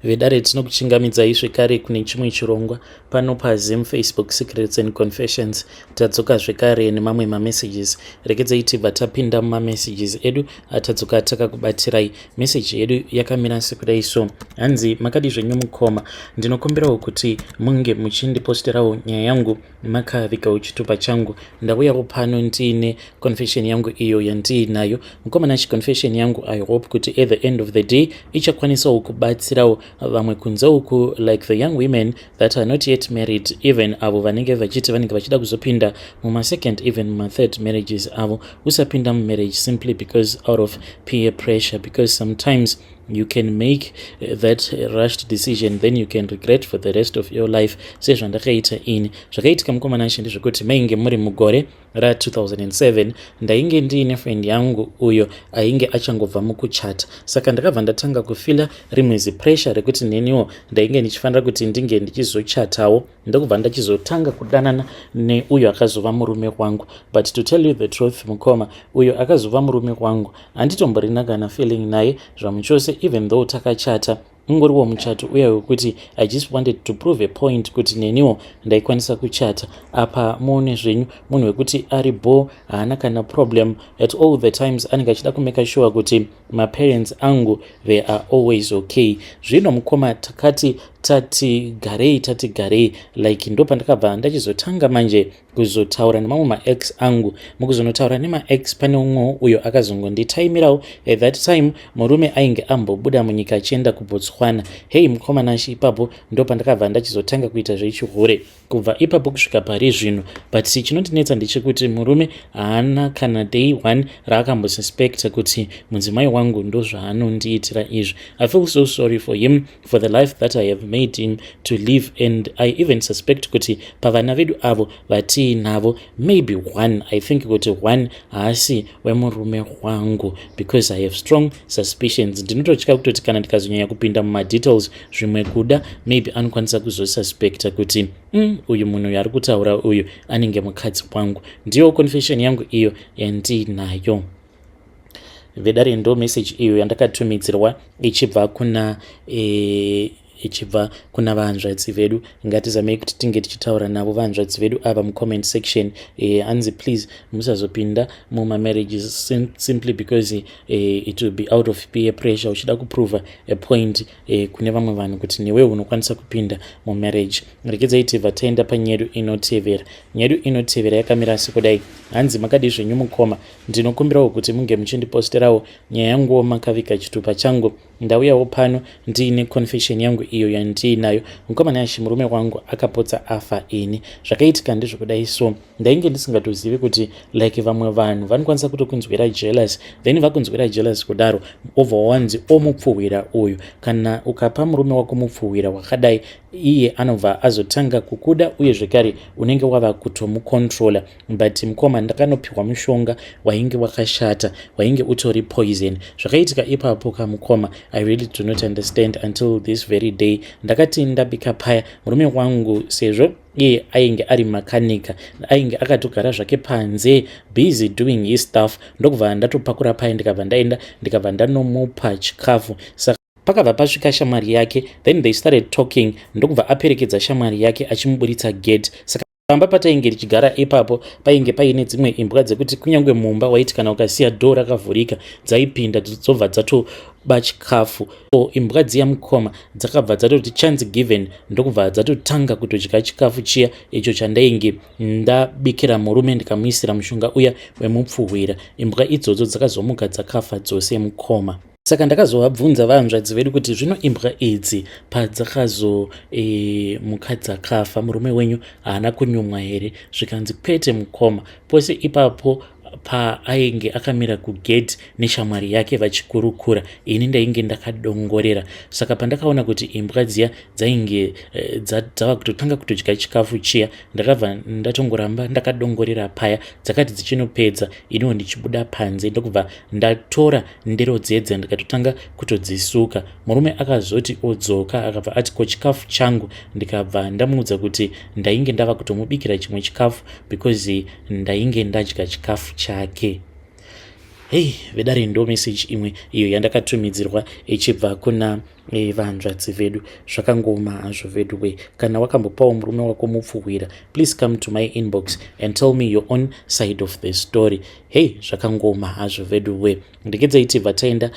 Vedare tinokuchingamidzai zvekare kune chimwe chirongwa pano paZim Facebook Secrets and Confessions. Tadzoka zvekare nemamwe mamessages. Regedzai tibva tapinda mumamessages edu atadzoka takakubatirai. Message yedu yakamira sekudai so. Hanzi makadi zvenyu mukoma. Ndinokumbirawo kuti munge muchindiposterawo nyaya yangu makavika uchitupa changu. Ndauyawo pano ndiine confession yangu iyo yandiinayo. Mukoma confession yangu I hope kuti at the end of the day ichakwanisawo kubatsirawo vamwe kunze uku like the young women that are not yet married, even avo vanenge vachida kuzopinda muma second even muma third marriages avo. Usapinda marriage simply because out of peer pressure, because sometimes you can make that rushed decision, then you can regret for the rest of your life. Sezvandakaita ini zvakaitika mukoma nashi ndezvekuti mainge muri mugore ra 2007 ndainge ndiine friend yangu uyo ainge achangobva mukuchata, saka ndakabva ndatanga kufila rimwe pressure rekuti neniwo ndainge ndichifanira kuti ndinge ndichizochatawo, ndokubva ndachizotanga kudanana neuyo akazova murume wangu. But to tell you the truth mukoma, uyo akazova murume wangu handitomborina kana feeling naye zvamu chose, even though takachata ungoriwo muchato uya wekuti I just wanted to prove a point kuti neniwo ndaikwanisa kuchata. Apa muone zvenyu munhu wekuti ari bo haana kana problem at all the times, anenge achida kumeka sure kuti my parents angu they are always okay. Zvino mukoma tati garei like ndo pandakabva ndachizotanga manje kuzotaura nemamwe ma-ex angu. Mukuzonotaura nema-ex pane umwe uyo akazongonditaimirawo at that time murume ainge ambobuda munyika achienda kuBotswana. Hey mukoma nashi, ipapo ndo pandakabva ndachizotanga kuita zvechihure kubva ipapo kusvika pari zvino. But chinondinetsa ndechekuti murume haana kana day one raakambosuspecta kuti mudzimai wangu ndo zvaanondiitira izvi. I feel so sorry for him for the life that I have made him to live, and I even suspect kuti pavana vedu avo vatiinavo maybe one, I think kuti one haasi wemurume wangu, because I have strong suspicions. Ndinototya kutoti kana ndikazonyanya kupinda mumadetails zvimwe kuda maybe anokwanisa kuzosuspecta kuti uyu munhu yari kutaura uyu anenge mukadzi wangu. Ndiyo confession yangu iyo yandiinayo. Vedare ndo message iyo yandakatumidzirwa ichibva kuna vahanzvadzi vedu. Ngatizamei kuti tinge tichitaura navo vahanzvadzi vedu ava mucomment section. Hanzi please musazopinda muma marriages simply because it will be out of peer pressure, uchida kuprova a point kune vamwe vanhu kuti newe unokwanisa kupinda mumarriage. Regedzai tibva taenda panyedu inotevera. Nyedu inotevera yakamira sekudai. Hanzi makadi zvenyu mukoma, ndinokumbirawo kuti munge muchindiposterawo nyaya yangu makavika chitupa changu. Ndauyawo pano ndiine confession yangu iyo yandiinayo. Mukoma nashi murume wangu akapotsa afa ini. Zvakaitika ndezvekudai so ndainge ndisingatozivi kuti like vamwe vanhu vanokwanisa kutokunzwira jealous, then vakunzwira jealous kudaro over wanzi omupfuhwira uyu. Kana ukapa murume wako mupfuhwira wakadai, iye anobva azotanga kukuda uye zvekare unenge wava kutomucontrola. But mukoma ndakanopiwa mushonga wainge wakashata, wainge utori poison. Zvakaitika ipapo kamukoma I really do not understand until this very day. Ndakati ndabika paya murume wangu sezvo iye ainge ari makanika, ainge akatogara zvake panze busy doing his stuff, ndokubva ndatopakura paya ndikabva ndanomupa chikafu. Saka pakabva pasvika shamwari yake, then they started talking, ndokubva aperekedza shamwari yake achimuburitsa gate. Saka pamba patainge tichigara ipapo painge paine dzimwe imbwa dzekuti kunyange mumba waiti kana ukasiya door rakavhurika dzaipinda dzobva dzatoba chikafu. So imbwa dziya mukoma dzakabva dzatoti chance given, ndokubva dzatotanga kutodya chikafu chiya icho chandainge ndabikira murume ndikamuisira mushonga uya wemupfuhwira. Imbwa idzodzo dzakazomuka dzakafa dzose mukoma. Saka ndakazovabvunza vahanzvadzi vedu kuti zvino imbwa idzi muka dzakafa murume wenyu haana kunyumwa here? Zvikanzi kwete mukoma. Pose ipapo paainge akamira kugate neshamwari yake vachikurukura, ini ndainge ndakadongorera. Saka pandakaona kuti imbwa dziya dzainge dzava kutotanga kutodya chikafu chiya, ndakabva ndatongoramba ndakadongorera paya. Dzakati dzichinopedza iniwo ndichibuda panze, ndokubva ndatora ndero dzedza ndikatotanga kutodzisuka. Murume akazoti odzoka akabva ati ko chikafu changu, ndikabva ndamuudza kuti ndainge ndava kutomubikira chimwe chikafu because ndainge ndadya chikafu chake. Hey, vedare ndo message imwe iyo yandakatumidzirwa ichibva kuna vanzvadzi vedu. Zvakangoma hazvo vedu we. Kana wakambopawo murume wako mupfuwira, please come to my inbox and tell me your own side of the story. Hey, zvakangoma hazvo vedu we. Ndikedzai tibva taenda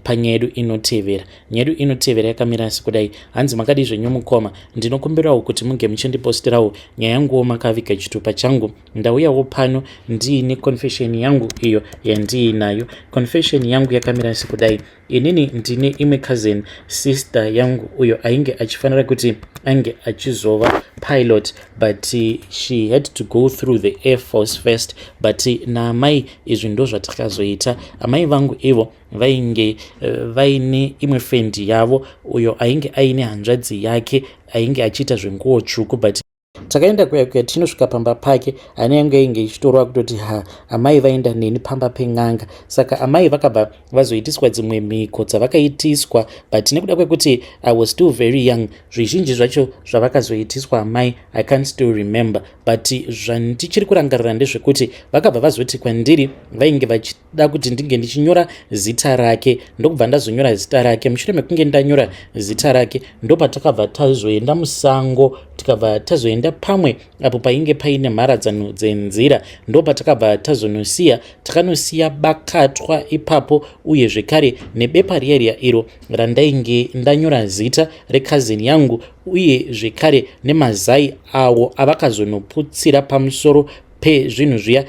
panyaya yedu inotevera. Nyaya yedu inotevera yakamira sekudai. Hanzi makadi zvenyomukoma, ndinokumbirawo kuti munge muchindipostirawo nyaya yanguwo makaviga chitupa changu. Ndauyawo pano ndiine confession yangu iyo yandiinayo. Confession yangu yakamira sekudai. Inini ndine imwe cousin sister yangu uyo ainge achifanira kuti ainge achizova pilot, but she had to go through the Air Force first. But naamai izvi ndo zvatakazoita. Amai vangu ivo vainge vaine imwe friend yavo uyo ainge aine hanzvadzi yake ainge achiita zvenguo tsvuku, but takaenda kuya tinosvika pamba pake, hana yangu yainge ichitorwa kutoti amai vaenda neni pamba peng'anga. Saka amai vakabva vazoitiswa dzimwe mhiko dzavakaitiswa, but nekuda kwekuti I was still very young, zvizhinji zvacho zvavakazoitiswa amai I can't still remember, but zvandichiri kurangarira ndezvekuti vakabva vazoti kwandiri vainge vachida kuti ndinge ndichinyora zita rake. Ndokubva ndazonyora zita rake. Mushure mekunge ndanyora zita rake ndopatakabva tazoenda musango, tikabva tazoenda pamwe apo painge paine mharadzano dzenzira. Ndopatakabva takanosiya bakatwa ipapo, uye zvekare nebepa riya iro randainge ndanyora zita rekazini yangu, uye zvekare nemazai awo avakazonoputsira pamusoro pezvinhu zviya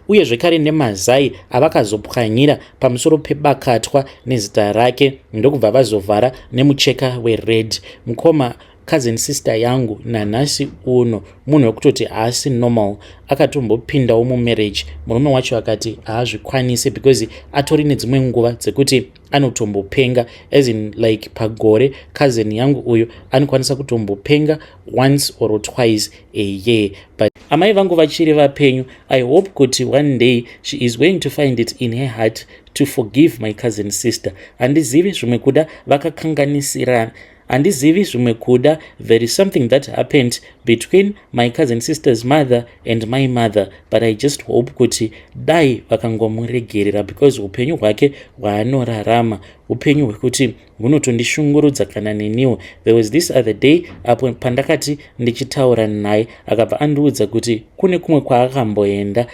uye zvekare nemazai avakazopwanyira pamusoro pebakatwa nezita rake. Ndokubva vazovhara nemucheka wered. Mukoma cousin sister yangu nanhasi uno munhu wekutoti haasi normal, akatombopindawo mumarriage. Murume wacho akati haazvikwanisi because atori nedzimwe nguva dzekuti anotombopenga, as in like pagore cousin yangu uyu anokwanisa kutombopenga once or twice a year. But amai vangu vachiri vapenyu, I hope kuti one day she is going to find it in her heart to forgive my cousin sister. Handizivi zvimwe kuda vakakanganisirana, handizivi zvimwe kuda there is something that happened between my cousin sister's mother and my mother, but I just hope kuti dai vakangomuregerera, because upenyu hwake hwaanorarama upenyu hwekuti hunotondishungurudza kana neniwo. There was this other day apo pandakati ndichitaura naye akabva andiudza kuti kune kumwe kwaakamboenda.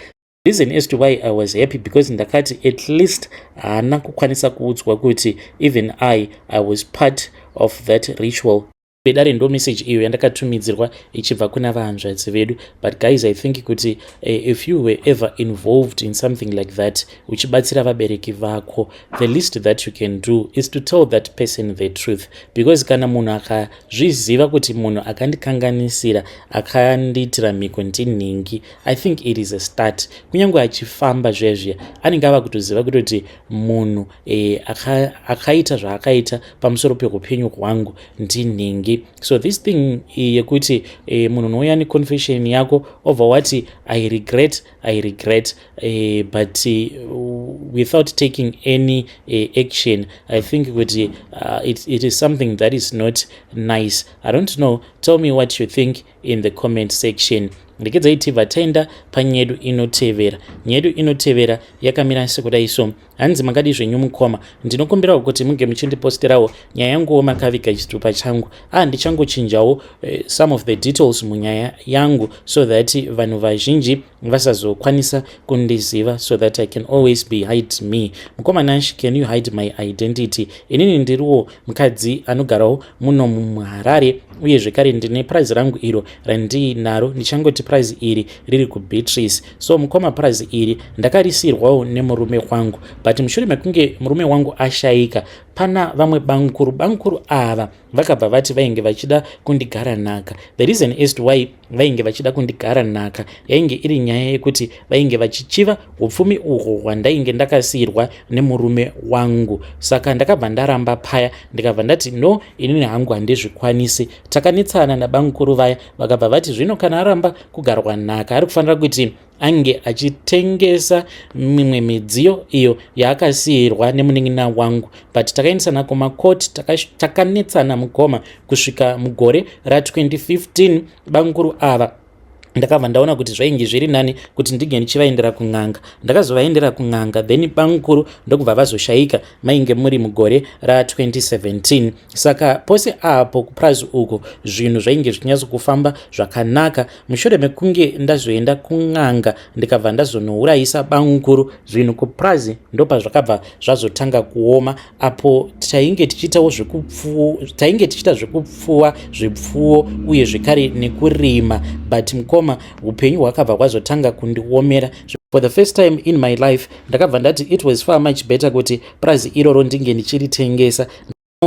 Reason as to why I was happy because ndakati at least haana kukwanisa kuudzwa kuti even I was part of that ritual. Bedare ndo message iyo yandakatumidzirwa ichibva kuna vahanzvadzi vedu. But guys, I think kuti if you were ever involved in something like that, uchibatsira vabereki vako, the least that you can do is to tell that person the truth. Because kana munhu akazviziva kuti munhu akandikanganisira, akandiitira mhiko ndinhingi, I think it is a start. Kunyange achifamba zvezvia anenge ava kutoziva kuti munhu akaita zvaakaita pamusoro peupenyu hwangu ndinhingi. So this thing yekuti munhu unouya neconfession yako over wati I regret but without taking any action, I think kuti it is something that is not nice. I don't know, tell me what you think in the comment section. Ndikedzai tibva taenda panyaya yedu inotevera. Nyaya yedu inotevera yakamira sekudai so. Hanzi makadi zvenyomukoma, ndinokumbirawo kuti munge muchindipostirawo nyaya yanguwo makaviga chitupa changu. Ndichangochinjawo some of the details munyaya yangu so that vanhu vazhinji vasazokwanisa kundiziva, so that I can always be hide me. Mukoma Nash, can you hide my identity? Inini ndiriwo mukadzi anogarawo muno muHarare, uye zvekare ndine prize rangu iro randinaro. Ndichangoti prize iri riri kuBeatrice. So mukoma prize iri ndakarisirwawo nemurume wangu, but mushure mekunge murume wangu ashaika, pana vamwe bankuru ava vakabva vati vainge vachida kundigara nhaka. The reason as to why vainge vachida kundigara nhaka yainge iri nyaya yekuti vainge vachichiva upfumi uhwo hwandainge ndakasirwa nemurume wangu. Saka ndakabva ndaramba paya, ndikabva ndati no, inini hangu handizvikwanisi. Takanetsana nabankuru vaya vakabva vati zvino kana aramba kugarwa nhaka ari kufanira kuti ange achitengesa mimwe midziyo iyo yaakasiyirwa nemunin'ina wangu. But takaendesana kumakoti, takanetsana mugoma kusvika mugore ra2015 bankuru ava ndakabva ndaona kuti zvainge zviri nani kuti ndige ndichivaendera kun'anga. Ndakazovaendera kun'anga, then bangukuru ndokubva vazoshayika mainge muri mugore ra2017. Saka pose apo kuprazi uko zvinhu zvainge zvinyatsokufamba zvakanaka. Mushure mekunge ndazoenda kun'anga ndikabva ndazonourayisa bangukuru, zvinhu kuprazi ndopa zvakabva zvazotanga kuoma. Apo tainge tichiitawo zvekupfuwa zvipfuwo uye zvekare nekurima, but mukoma upenyu hwakabva hwazotanga kundiomera. For the first time in my life ndakabva ndati it was far much better kuti prazi iroro ndinge ndichiritengesa.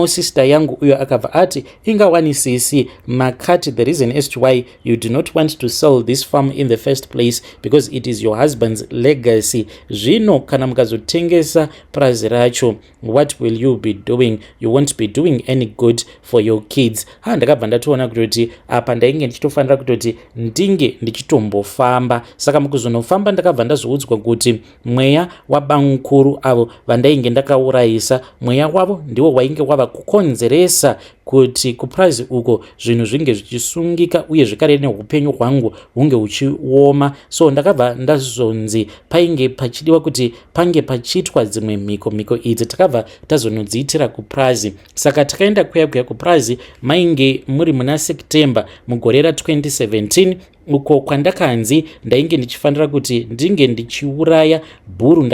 Sister yangu uyo akabva ati ingawani sisi makati, the reason as to why you do not want to sell this farm in the first place because it is your husband's legacy. Zvino kana mukazotengesa prazi racho, what will you be doing? You won't be doing any good for your kids. Ndakabva ndatoona kuti apa ndainge ndichitofanira kutoti ndinge ndichitombofamba. Saka mukuzonofamba ndakabva ndazoudzwa kuti mweya wabangukuru avo vandainge ndakaurayisa, mweya wavo ndiwo wainge wava kukonzeresa kuti kuprazi uko zvinhu zvinge zvichisungika uye zvekare neupenyu hwangu hunge huchioma. So ndakabva ndazonzi painge pachidiwa kuti pange pachiitwa dzimwe mhiko idzi takabva tazonodziitira kuprazi. Saka takaenda kuya kuprazi mainge muri muna September mugore ra2017, uko kwandakanzi ndainge ndichifanira kuti ndinge ndichiuraya bhuru.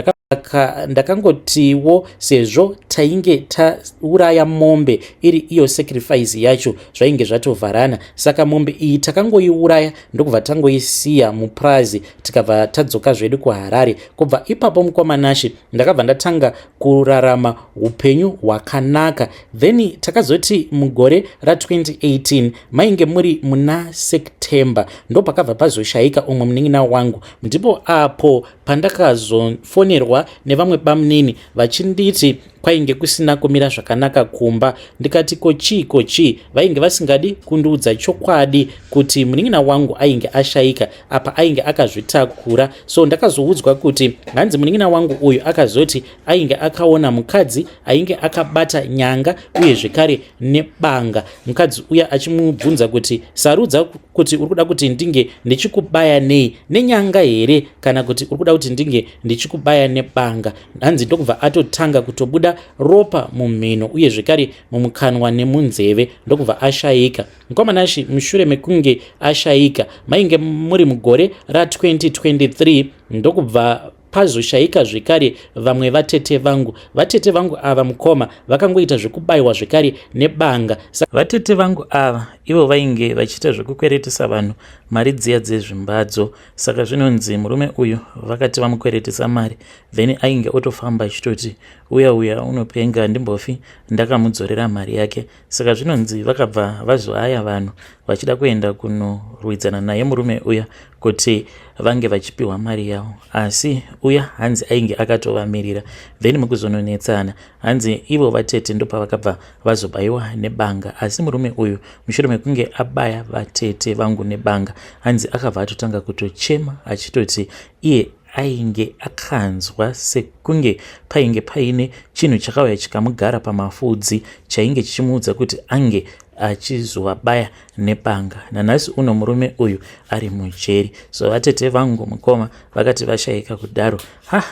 Ndakangotiwo sezvo tainge tauraya mombe iri iyo sacrifice yacho zvainge zvatovharana, saka mombe iyi takangoiuraya ndokubva tangoisiya muprazi tikabva tadzoka zvedu kuHarare. Kubva ipapo mukomanashi ndakabva ndatanga kurarama upenyu hwakanaka. Then takazoti mugore ra2018 mainge muri muna September ndopakabva pazoshayika umwe munin'ina wangu. Ndipo apo pandakazofonerwa nevamwe bamunini vachinditi kwainge kusina kumira zvakanaka kumba. Ndikati kochi vainge vasingadi kundiudza chokwadi kuti munin'ina wangu ainge ashayika apa ainge akazvitakura. So ndakazoudzwa kuti hanzi munin'ina wangu uyu akazoti ainge akaona mukadzi ainge akabata nyanga uye zvekare nebanga. Mukadzi uya achimubvunza kuti sarudza kuti uri kuda kuti ndinge ndichikubaya nei, nenyanga here kana kuti uri kuda kuti ndinge ndichikubaya nebanga. Hanzi ndokubva atotanga kutobuda ropa mumhino uye zvekare mumukanwa nemunzeve ndokubva ashayika. Mukomanashi mushure mekunge ashayika mainge muri mugore ra2023 ndokubva pazoshayika zvekare vamwe vatete vangu ava mukoma vakangoita zvekubayiwa zvekare nebanga. Vatete vangu ava ivo vainge vachiita zvekukweretesa vanhu mari dziya dzezvimbadzo. Saka zvinonzi murume uyu vakati vamukweretesa mari then ainge otofamba achitoti uya unopenga ndimbofi ndakamudzorera mari yake. Saka zvinonzi vakabva vazohaya vanhu vachida kuenda kunorwidzana naye murume uya kuti vange vachipiwa mari yavo, asi uya hanzi ainge akatovamirira. Then mukuzononetsana hanzi ivo vatete ndopa vakabva vazobayiwa nebanga, asi murume uyu mushure mekunge abaya vatete vangu nebanga hanzi akabva atotanga kutochema achitoti iye ainge akanzwa sekunge painge paine chinhu chakauya chikamugara pamafudzi chainge chichimuudza kuti ange achizovabaya nebanga. Nanhasi uno murume uyu ari mujeri. So vatete vangu mukoma vakati vashayika kudaro,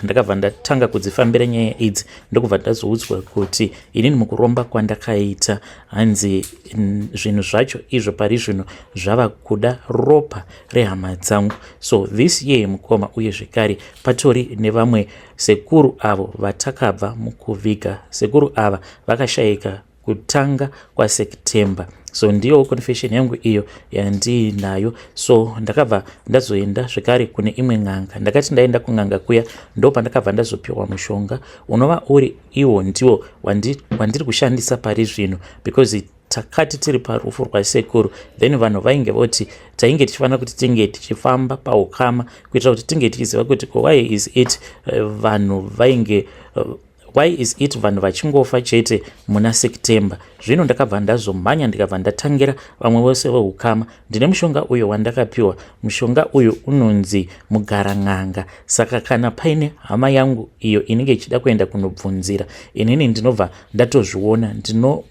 ndakabva ndatanga kudzifambira nyaya idzi ndokubva ndazoudzwa kuti inini mukuromba kwandakaita hanzi zvinhu zvacho izvo pari zvino zvava kuda ropa rehama dzangu. So this year mukoma uye zvekare patori nevamwe sekuru avo vatakabva mukuviga. Sekuru ava vakashayika kutanga kwaSeptember. So ndiyo confession yangu iyo yandinayo. So ndakabva ndazoenda zvekare kune imwe n'anga. Ndakati ndaenda kun'anga kuya ndopa ndakabva ndazopiwa mushonga unova uri iwo ndiwo wandiri kushandisa pari zvino, because takati tiri parufu rwasekuru then vanhu vainge voti tainge tichifanira kuti tinge tichifamba paukama kuitira kuti tinge tichiziva kuti why is it vanhu vainge why is it vanhu vachingofa chete muna September? Zvino ndakabva ndazomhanya ndikabva ndatangira vamwe vose veukama. Ndine mushonga uyo wandakapiwa. Mushonga uyu unonzi mugarang'anga. Saka kana paine hama yangu iyo inenge ichida kuenda kunobvunzira, inini ndinobva ndatozviona,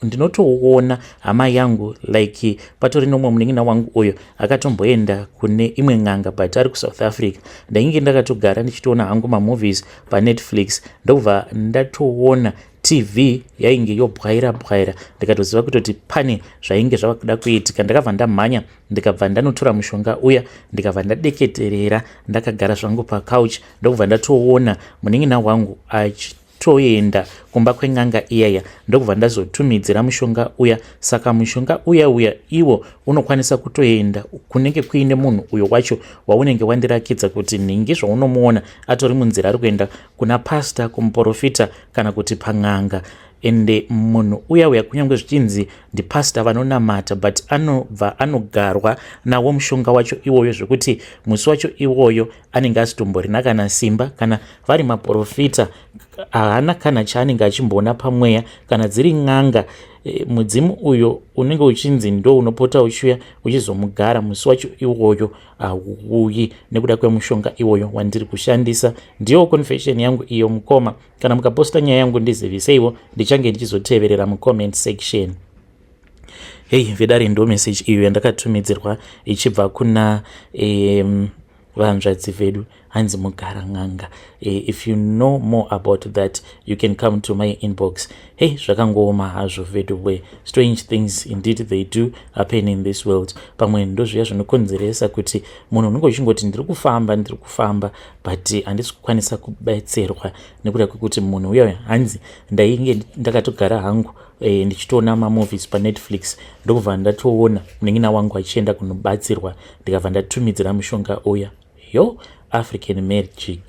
ndinotoona hama yangu like patori nomwe munin'ina wangu uyo akatomboenda kune imwe n'anga but ari kuSouth Africa. Ndainge ndakatogara ndichitoona hangu mamovies paNetflix, ndobva ndatoona TV yainge yobwaira ndikatoziva kutoti pane zvainge zvavakuda kuitika. Ndakabva ndamhanya ndikabva ndanotora mushonga uya ndikabva ndadeketerera ndakagara zvangu pacouch, ndokubva ndatoona munin'ina wangu achitoenda kumba kwen'anga iyaya, ndokubva ndazotumidzira mushonga uya. Saka mushonga uya iwo unokwanisa kutoenda kunenge kuine munhu uyo wacho waunenge wandirakidza kuti ningi zvaunomuona atori munzira ari kuenda kuna pasta, kumuprofita kana kuti pan'anga. Ende munhu uya kunyange zvichinzi ndipasta vanonamata but anobva anogarwa nawo mushonga wacho iwoyo zvekuti musi wacho iwoyo anenge asitomborina kana simba. Kana vari maprofita haana kana chaanenge achimboona pamweya, kana dziri n'anga mudzimu uyo unenge uchinzi ndo unopota uchiuya uchizomugara musi wacho iwoyo hauuyi nekuda kwemushonga iwoyo wandiri kushandisa. Ndiyo confession yangu iyo mukoma. Kana mukaposta nyaya yangu ndiziviseiwo, ndichange ndichizoteverera mucomment section. Vedare ndo message iyo yandakatumidzirwa ichibva kuna vanzvadzi vedu hanzi mugarang'anga. If you know more about that, you can come to my inbox. Zvakangooma hazvo vedu we. Strange things indeed they do happen in this world. Pamwe ndozviya zvinokonzeresa kuti munhu unenge uchingoti ndiri kufamba but handisi kukwanisa kubetserwa nekuda kwekuti munhu uya hanzi ndainge ndakatogara hangu ndichitoona mamovies paNetflix, ndokubva ndatoona munin'ina wangu achienda kunobatsirwa ndikabva ndatumidzira mushonga uya. African magic.